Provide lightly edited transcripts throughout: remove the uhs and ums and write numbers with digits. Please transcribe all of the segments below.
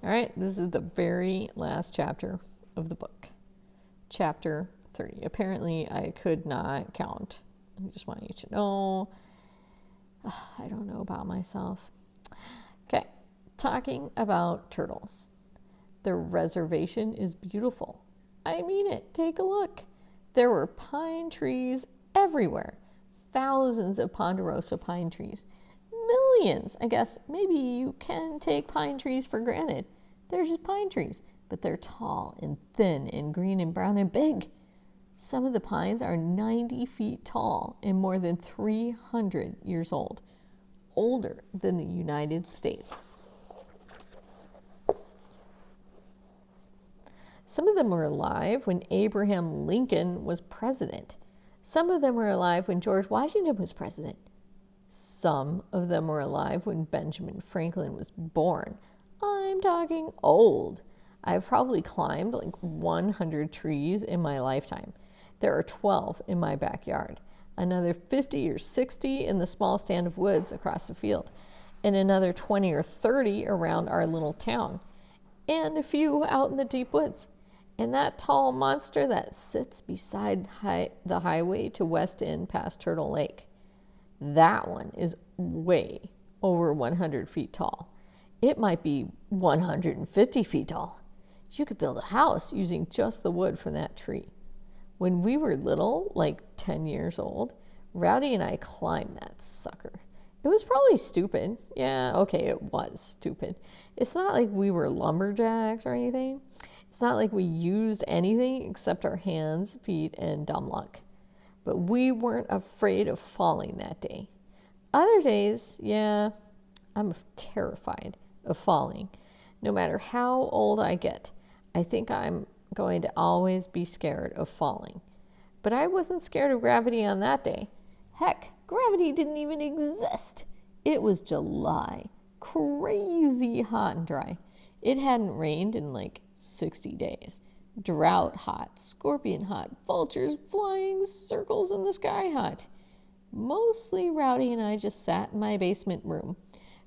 All right, this is the very last chapter of the book. Chapter 30. Apparently, I could not count. I just want you to know. I don't know about myself. Okay, talking about turtles. The reservation is beautiful. I mean it. Take a look. There were pine trees everywhere. Thousands of ponderosa pine trees. Millions. I guess maybe you can take pine trees for granted. They're just pine trees, but they're tall and thin and green and brown and big. Some of the pines are 90 feet tall and more than 300 years old, older than the United States. Some of them were alive when Abraham Lincoln was president. Some of them were alive when George Washington was president. Some of them were alive when Benjamin Franklin was born. I'm talking old. I've probably climbed like 100 trees in my lifetime. There are 12 in my backyard, another 50 or 60 in the small stand of woods across the field, and another 20 or 30 around our little town, and a few out in the deep woods. And that tall monster that sits beside the highway to West End past Turtle Lake. That one is way over 100 feet tall. It might be 150 feet tall. You could build a house using just the wood from that tree. When we were little, like 10 years old, Rowdy and I climbed that sucker. It was probably stupid. Yeah, okay, it was stupid. It's not like we were lumberjacks or anything. It's not like we used anything except our hands, feet, and dumb luck. But we weren't afraid of falling that day. Other days, yeah, I'm terrified of falling. No matter how old I get, I think I'm going to always be scared of falling. But I wasn't scared of gravity on that day. Heck, gravity didn't even exist. It was July, crazy hot and dry. It hadn't rained in like 60 days. Drought hot, scorpion hot, vultures flying circles in the sky hot. Mostly Rowdy and I just sat in my basement room,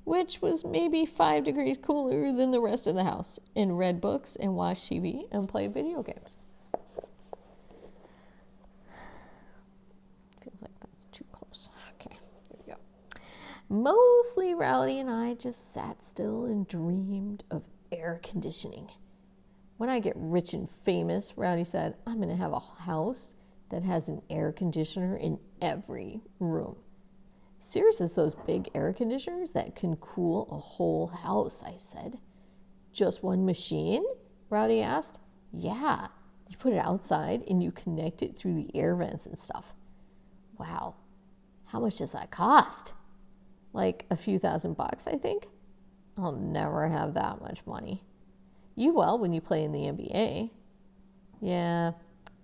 which was maybe 5 degrees cooler than the rest of the house, and read books and watched TV and played video games. Feels like that's too close. Okay, there we go. Mostly Rowdy and I just sat still and dreamed of air conditioning. When I get rich and famous, Rowdy said, I'm going to have a house that has an air conditioner in every room. Sears has those big air conditioners that can cool a whole house, I said. Just one machine? Rowdy asked. Yeah, you put it outside and you connect it through the air vents and stuff. Wow, how much does that cost? Like a few $1,000, I think. I'll never have that much money. You will when you play in the NBA. Yeah,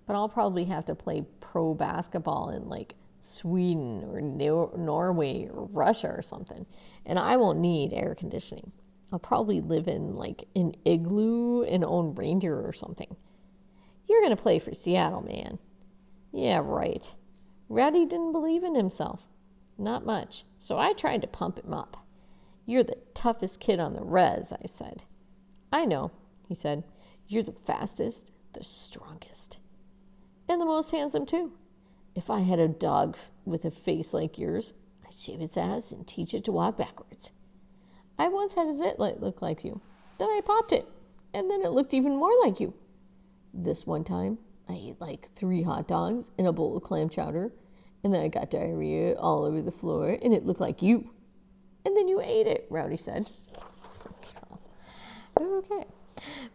but I'll probably have to play pro basketball in like Sweden or Norway or Russia or something. And I won't need air conditioning. I'll probably live in like an igloo and own reindeer or something. You're going to play for Seattle, man. Yeah, right. Rowdy didn't believe in himself. Not much. So I tried to pump him up. You're the toughest kid on the res, I said. I know, he said. You're the fastest, the strongest. And the most handsome, too. If I had a dog with a face like yours, I'd shave its ass and teach it to walk backwards. I once had a zitlet look like you. Then I popped it, and then it looked even more like you. This one time, I ate like 3 hot dogs and a bowl of clam chowder, and then I got diarrhea all over the floor, and it looked like you. And then you ate it, Rowdy said. Okay.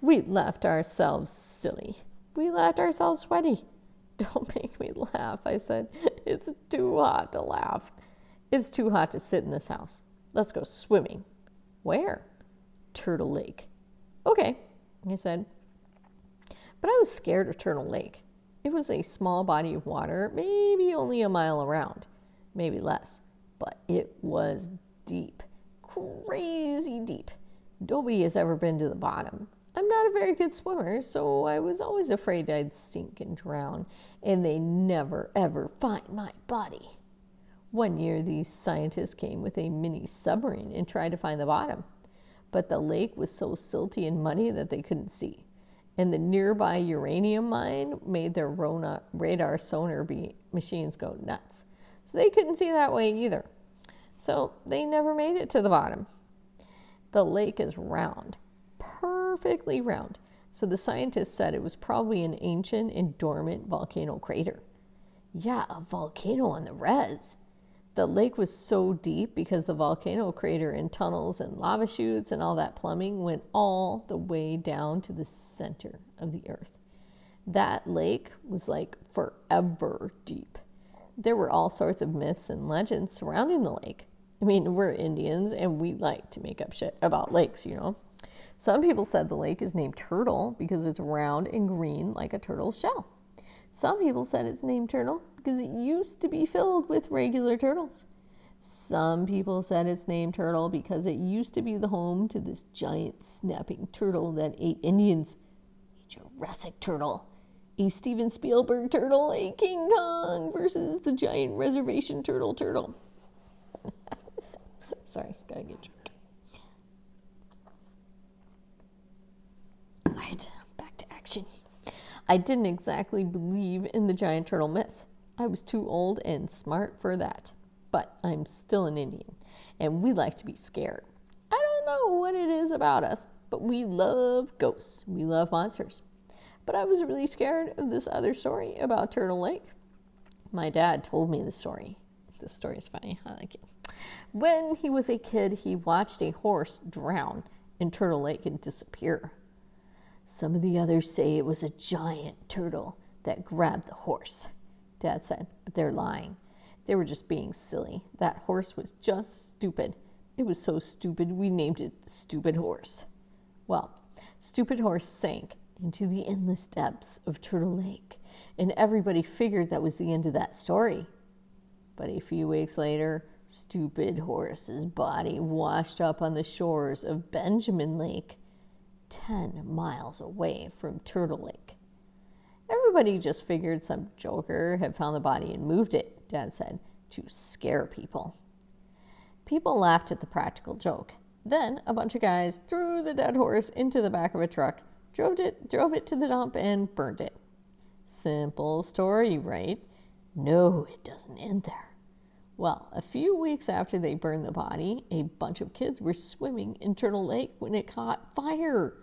We laughed ourselves silly. We laughed ourselves sweaty. Don't make me laugh, I said. It's too hot to laugh. It's too hot to sit in this house. Let's go swimming. Where? Turtle Lake. Okay, I said. But I was scared of Turtle Lake. It was a small body of water, maybe only a mile around, maybe less. But it was deep, crazy deep. Nobody has ever been to the bottom. I'm not a very good swimmer, so I was always afraid I'd sink and drown, and they never, ever find my body. One year, these scientists came with a mini submarine and tried to find the bottom. but the lake was so silty and muddy that they couldn't see. And the nearby uranium mine made their radar sonar machines go nuts. So they couldn't see that way either. So they never made it to the bottom. The lake is round, perfectly round. So the scientists said it was probably an ancient and dormant volcano crater. Yeah, a volcano on the res. The lake was so deep because the volcano crater and tunnels and lava chutes and all that plumbing went all the way down to the center of the earth. That lake was like forever deep. There were all sorts of myths and legends surrounding the lake. I mean, we're Indians and we like to make up shit about lakes, you know. Some people said the lake is named Turtle because it's round and green like a turtle's shell. Some people said it's named Turtle because it used to be filled with regular turtles. Some people said it's named Turtle because it used to be the home to this giant snapping turtle that ate Indians. A Jurassic turtle, a Steven Spielberg turtle, a King Kong versus the giant reservation turtle. Sorry, gotta get drunk. All right, back to action. I didn't exactly believe in the giant turtle myth. I was too old and smart for that. But I'm still an Indian, and we like to be scared. I don't know what it is about us, but we love ghosts. We love monsters. But I was really scared of this other story about Turtle Lake. My dad told me the story. This story is funny. I like it. When he was a kid, he watched a horse drown in Turtle Lake and disappear. Some of the others say it was a giant turtle that grabbed the horse, Dad said, but they're lying. They were just being silly. That horse was just stupid. It was so stupid we named it Stupid Horse. Well, Stupid Horse sank into the endless depths of Turtle Lake, and everybody figured that was the end of that story. But a few weeks later, Stupid Horse's body washed up on the shores of Benjamin Lake, 10 miles away from Turtle Lake. Everybody just figured some joker had found the body and moved it, Dad said, to scare people. People laughed at the practical joke. Then a bunch of guys threw the dead horse into the back of a truck, drove it to the dump, and burned it. Simple story, right? No, it doesn't end there. Well, a few weeks after they burned the body, a bunch of kids were swimming in Turtle Lake when it caught fire.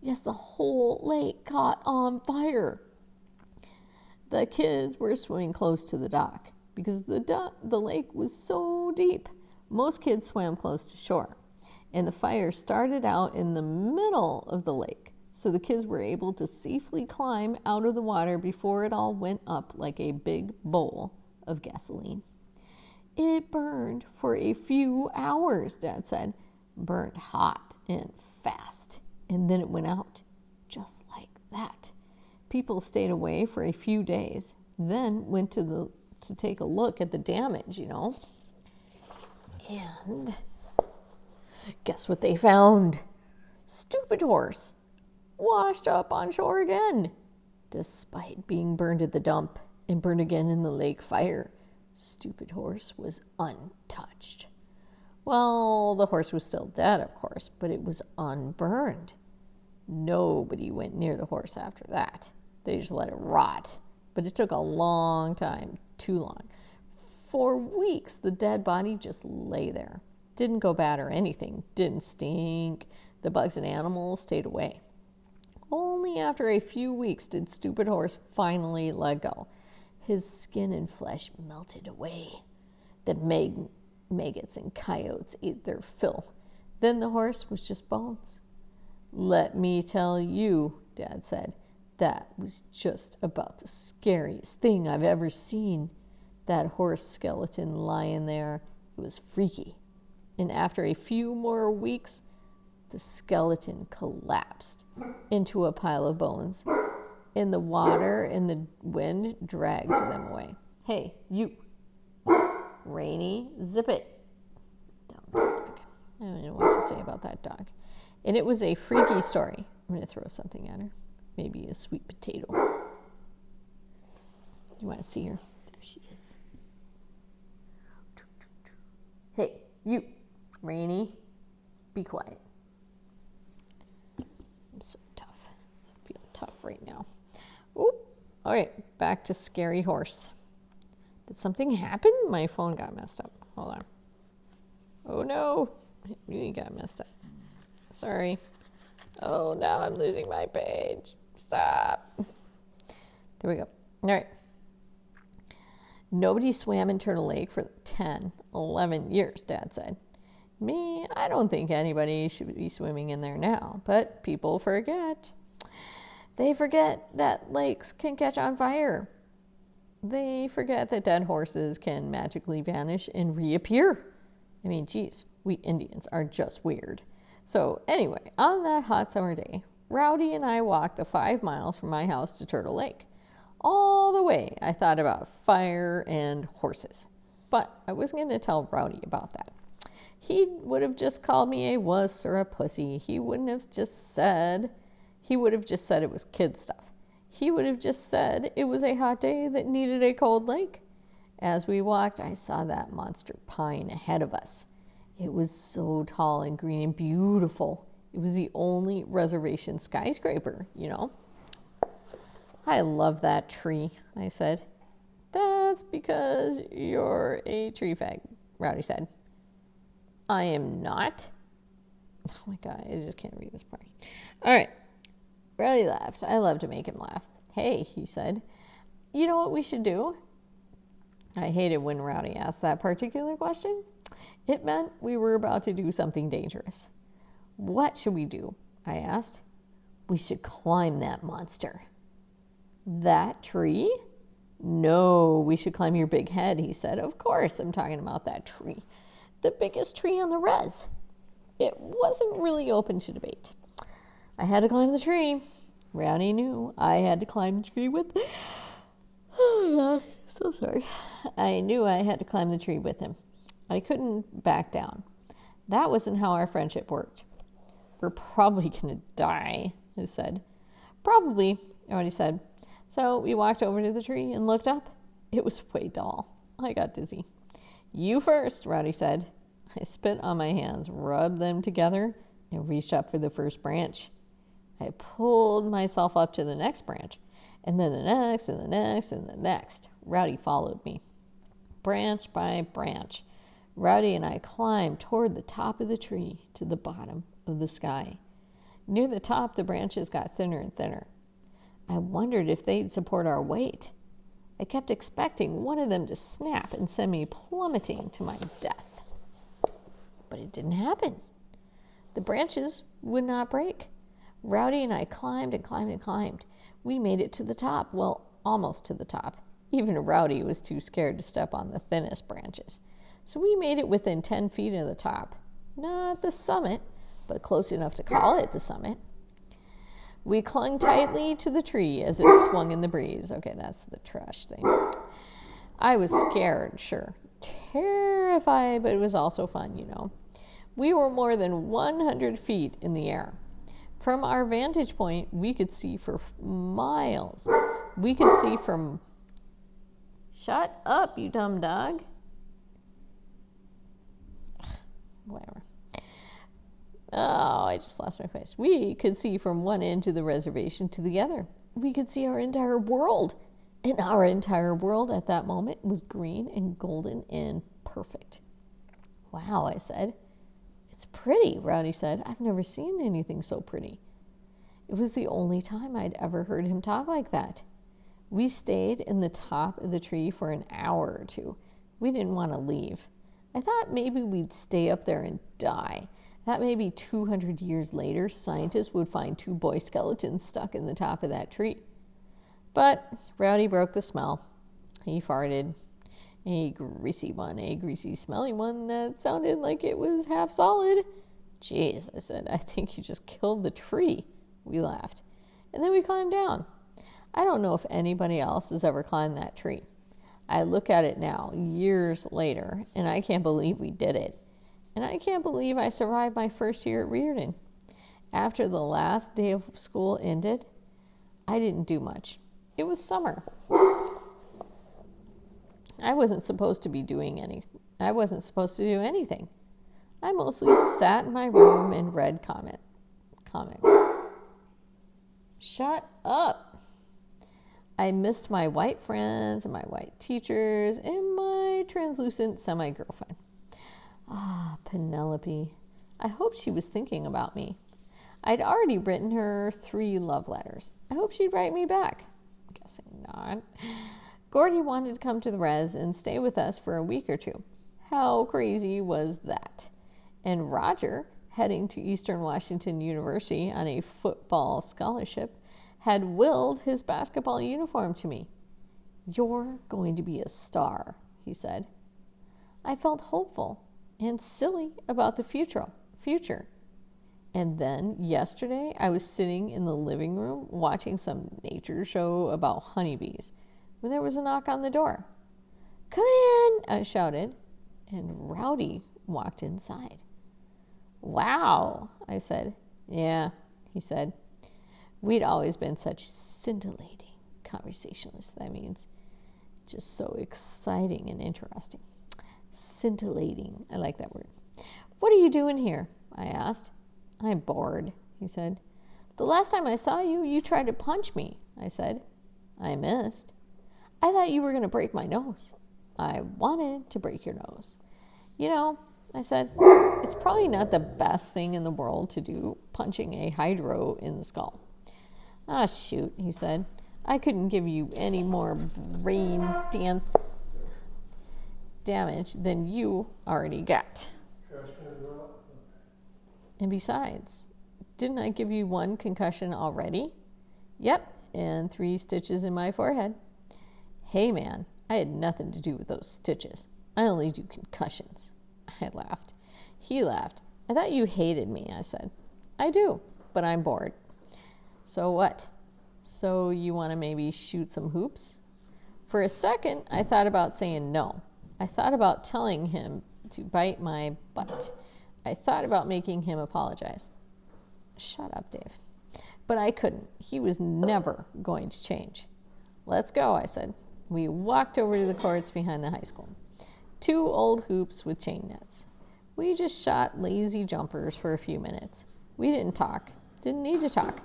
Yes, the whole lake caught on fire. The kids were swimming close to the dock because the lake was so deep. Most kids swam close to shore, and the fire started out in the middle of the lake, so the kids were able to safely climb out of the water before it all went up like a big bowl of gasoline. It burned for a few hours, Dad said. Burned hot and fast. And then it went out. Just like that. People stayed away for a few days. Then went to take a look at the damage, you know. And guess what they found? Stupid Horse. Washed up on shore again. Despite being burned at the dump and burned again in the lake fire, Stupid Horse was untouched. Well, the horse was still dead, of course, but it was unburned. Nobody went near the horse after that. They just let it rot. But it took a long time, too long. For weeks, the dead body just lay there. Didn't go bad or anything. Didn't stink. The bugs and animals stayed away. Only after a few weeks did Stupid Horse finally let go. His skin and flesh melted away. The maggots and coyotes ate their fill. Then the horse was just bones. Let me tell you, Dad said, that was just about the scariest thing I've ever seen. That horse skeleton lying there, it was freaky. And after a few more weeks, the skeleton collapsed into a pile of bones. And the water and the wind dragged them away. Hey, you. Rainy, zip it. Dumb dog. I don't know what to say about that dog. And it was a freaky story. I'm going to throw something at her. Maybe a sweet potato. You want to see her? There she is. Hey, you. Rainy, be quiet. so tough. I feel tough right now. Oh, all right, back to scary horse. Did something happen? My phone got messed up. Hold on. Oh no, it really got messed up. Sorry. Oh, now I'm losing my page. Stop. There we go. All right. Nobody swam in Turtle Lake for 10, 11 years, Dad said. Me, I don't think anybody should be swimming in there now, but people forget. They forget that lakes can catch on fire. They forget that dead horses can magically vanish and reappear. I mean, geez, we Indians are just weird. So anyway, on that hot summer day, Rowdy and I walked the 5 miles from my house to Turtle Lake. All the way, I thought about fire and horses. But I wasn't going to tell Rowdy about that. He would have just called me a wuss or a pussy. He would have just said it was kid stuff. He would have just said it was a hot day that needed a cold lake. As we walked, I saw that monster pine ahead of us. It was so tall and green and beautiful. It was the only reservation skyscraper, you know. I love that tree, I said. That's because you're a tree fag, Rowdy said. I am not. Oh my God, I just can't read this part. All right. Rowdy laughed. I love to make him laugh. Hey, he said, you know what we should do? I hated when Rowdy asked that particular question. It meant we were about to do something dangerous. What should we do? I asked. We should climb that monster. That tree? No, we should climb your big head, he said. Of course, I'm talking about that tree. The biggest tree on the res. It wasn't really open to debate. I had to climb the tree. Rowdy knew I had to climb the tree with... Oh, God, so sorry. I knew I had to climb the tree with him. I couldn't back down. That wasn't how our friendship worked. We're probably going to die, I said. Probably, Rowdy said. So we walked over to the tree and looked up. It was way tall. I got dizzy. You first, Rowdy said. I spit on my hands, rubbed them together, and reached up for the first branch. I pulled myself up to the next branch, and then the next, and the next, and the next. Rowdy followed me. Branch by branch, Rowdy and I climbed toward the top of the tree to the bottom of the sky. Near the top, the branches got thinner and thinner. I wondered if they'd support our weight. I kept expecting one of them to snap and send me plummeting to my death. But it didn't happen. The branches would not break. Rowdy and I climbed and climbed and climbed. We made it to the top, well, almost to the top. Even Rowdy was too scared to step on the thinnest branches. So we made it within 10 feet of the top. Not the summit, but close enough to call it the summit. We clung tightly to the tree as it swung in the breeze. Okay, that's the trash thing. I was scared, sure. Terrified, but it was also fun, you know. We were more than 100 feet in the air. From our vantage point, we could see for miles. We could see from... Shut up, you dumb dog. Whatever. Oh, I just lost my place. We could see from one end of the reservation to the other. We could see our entire world. And our entire world at that moment was green and golden and perfect. Wow, I said. It's pretty, Rowdy said. I've never seen anything so pretty. It was the only time I'd ever heard him talk like that. We stayed in the top of the tree for an hour or two. We didn't want to leave. I thought maybe we'd stay up there and die. That maybe 200 years later, scientists would find 2 boy skeletons stuck in the top of that tree. But Rowdy broke the smell. He farted. A greasy one, a greasy, smelly one that sounded like it was half solid. Jeez, I said, I think you just killed the tree. We laughed. And then we climbed down. I don't know if anybody else has ever climbed that tree. I look at it now, years later, and I can't believe we did it. And I can't believe I survived my first year at Reardon. After the last day of school ended, I didn't do much. It was summer. I wasn't supposed to do anything. I mostly sat in my room and read comics. Shut up. I missed my white friends and my white teachers and my translucent semi-girlfriend. Ah, Penelope. I hoped she was thinking about me. I'd already written her 3 love letters. I hoped she'd write me back. Guessing not. Gordy wanted to come to the res and stay with us for a week or 2. How crazy was that? And Roger, heading to Eastern Washington University on a football scholarship, had willed his basketball uniform to me. You're going to be a star, he said. I felt hopeful and silly about the future. And then yesterday, I was sitting in the living room watching some nature show about honeybees when there was a knock on the door. Come in, I shouted, and Rowdy walked inside. Wow, I said. Yeah, he said. We'd always been such scintillating conversationalists. That means just so exciting and interesting. Scintillating. I like that word. What are you doing here? I asked. I'm bored, he said. The last time I saw you, you tried to punch me, I said. I missed. I thought you were going to break my nose. I wanted to break your nose. You know, I said, it's probably not the best thing in the world to do, punching a hydro in the skull. Ah, shoot, he said. I couldn't give you any more brain damage than you already got. And besides, didn't I give you 1 concussion already? Yep, and 3 stitches in my forehead. Hey, man, I had nothing to do with those stitches. I only do concussions. I laughed. He laughed. I thought you hated me, I said. I do, but I'm bored. So what? So you want to maybe shoot some hoops? For a second, I thought about saying no. I thought about telling him to bite my butt. I thought about making him apologize. Shut up, Dave. But I couldn't. He was never going to change. Let's go, I said. We walked over to the courts behind the high school. 2 old hoops with chain nets. We just shot lazy jumpers for a few minutes. We didn't talk. Didn't need to talk.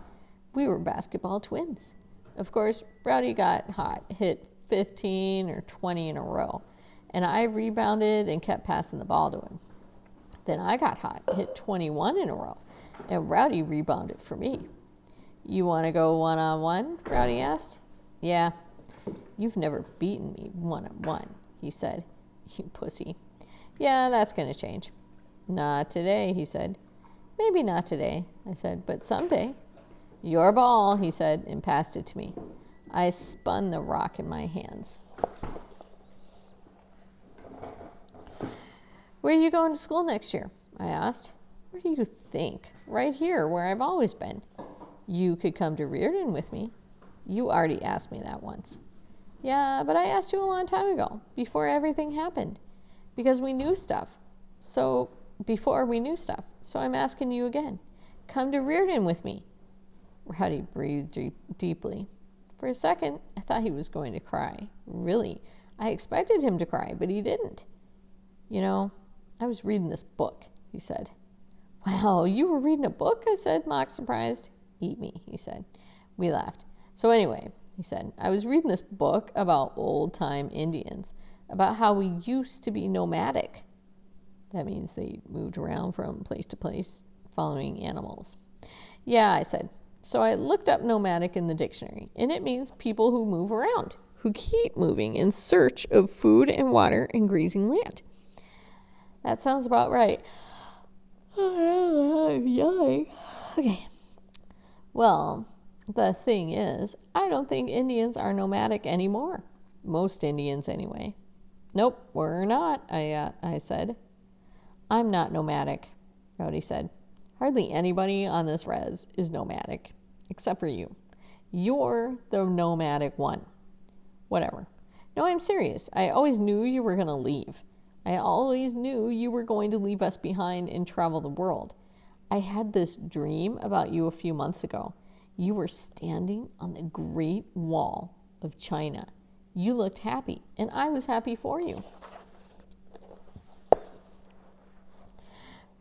We were basketball twins. Of course, Rowdy got hot, hit 15 or 20 in a row, and I rebounded and kept passing the ball to him. Then I got hot, hit 21 in a row, and Rowdy rebounded for me. You want to go one-on-one? Rowdy asked. Yeah. You've never beaten me one-on-one, he said. You pussy. Yeah, that's going to change. Not today, he said. Maybe not today, I said, but someday. Your ball, he said, and passed it to me. I spun the rock in my hands. Where are you going to school next year? I asked. Where do you think? Right here, where I've always been. You could come to Reardon with me. You already asked me that once. Yeah, but I asked you a long time ago, before everything happened. Because we knew stuff. Before we knew stuff. So I'm asking you again. Come to Reardon with me. Rowdy breathed deeply. For a second, I thought he was going to cry. Really. I expected him to cry, but he didn't. You know, I was reading this book, he said. Wow, you were reading a book? I said, mock surprised. Eat me, he said. We laughed. So anyway, he said, I was reading this book about old-time Indians, about how we used to be nomadic. That means they moved around from place to place, following animals. Yeah, I said. So I looked up nomadic in the dictionary, and it means people who move around, who keep moving in search of food and water and grazing land. That sounds about right. I'm yelling. Okay. Well, the thing is, I don't think Indians are nomadic anymore. Most Indians, anyway. Nope, we're not, I said. I'm not nomadic, Rowdy said. Hardly anybody on this res is nomadic, except for you. You're the nomadic one. Whatever. No, I'm serious. I always knew you were going to leave. I always knew you were going to leave us behind and travel the world. I had this dream about you a few months ago. You were standing on the Great Wall of China. You looked happy, and I was happy for you.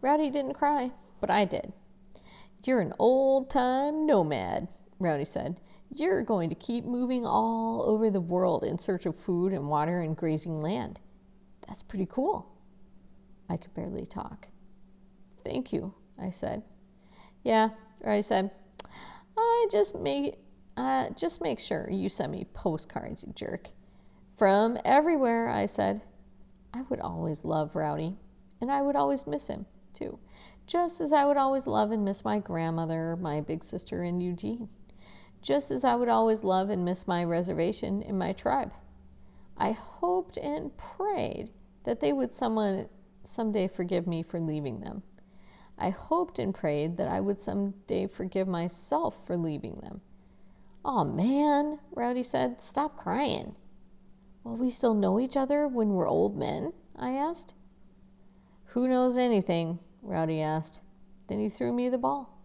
Rowdy didn't cry, but I did. You're an old-time nomad, Rowdy said. You're going to keep moving all over the world in search of food and water and grazing land. That's pretty cool. I could barely talk. Thank you, I said. Yeah, Rowdy said. Just make sure you send me postcards, you jerk. From everywhere, I said. I would always love Rowdy, and I would always miss him, too. Just as I would always love and miss my grandmother, my big sister, and Eugene. Just as I would always love and miss my reservation and my tribe. I hoped and prayed that they would someday forgive me for leaving them. I hoped and prayed that I would someday forgive myself for leaving them. "Aw, man," Rowdy said, "stop crying." "Will we still know each other when we're old men?" I asked. "Who knows anything?" Rowdy asked. Then he threw me the ball.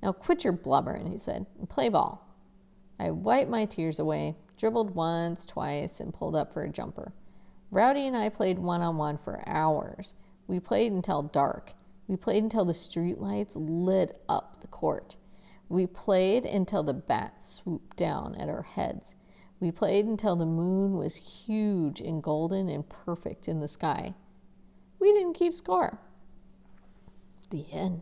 "Now quit your blubbering," he said, "and play ball." I wiped my tears away, dribbled once, twice, and pulled up for a jumper. Rowdy and I played one-on-one for hours. We played until dark. We played until the streetlights lit up the court. We played until the bats swooped down at our heads. We played until the moon was huge and golden and perfect in the sky. We didn't keep score. The end.